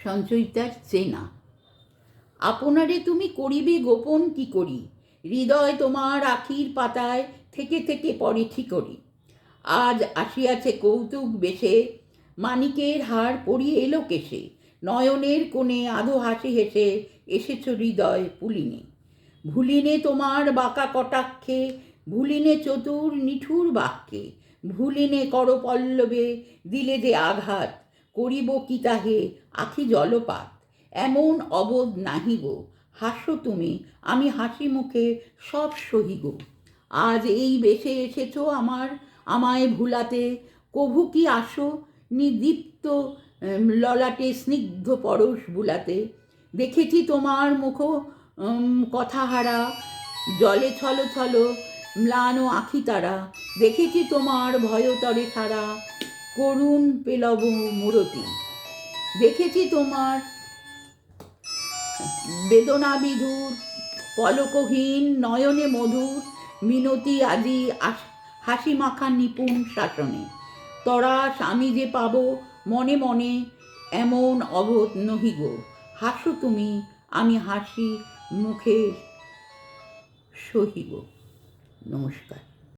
সঞ্চয়িতার চেনা। আপনারে তুমি করিবে গোপন কি করি, হৃদয় তোমার আখির পাতায় থেকে থেকে পড়ে ঠিকরি। আজ আসিয়াছে কৌতুক বেশে, মানিকের হার পরিয়ে এলো কেশে, নয়নের কোণে আধো হাসি হেসে এসেছ হৃদয় পুলিনে। ভুলিনে তোমার বাঁকা কটাক্ষে, ভুলিনে চতুর নিঠুর বাক্যে, ভুলিনে করপল্লবে দিলে যে আঘাত, করিব কি তাহে আখি জলপাত। এমন অবোধ নাহি গো, হাসো তুমি, আমি হাসি মুখে সব সহি গো। আজ এই বেশে এসেছ আমায় ভুলাতে, কভু কি আসো নিদীপ্ত ললাটে স্নিগ্ধ পরশ বুলাতে। দেখেছি তোমার মুখ কথাহারা, জলে ছল ছল ম্লান আখি তারা, দেখেছি তোমার ভয়তরে সারা করুণ পেলব মূরতি। দেখেছি তোমার বেদনা বিধুর পলকহীন নয়নে মধুর মিনতি আজি হাসি মাখা নিপুণ শাসনে। তরাস আমি যে পাব মনে মনে, এমন অবোধ নহি গো, হাসো তুমি, আমি হাসি মুখে সহি গো। নমস্কার।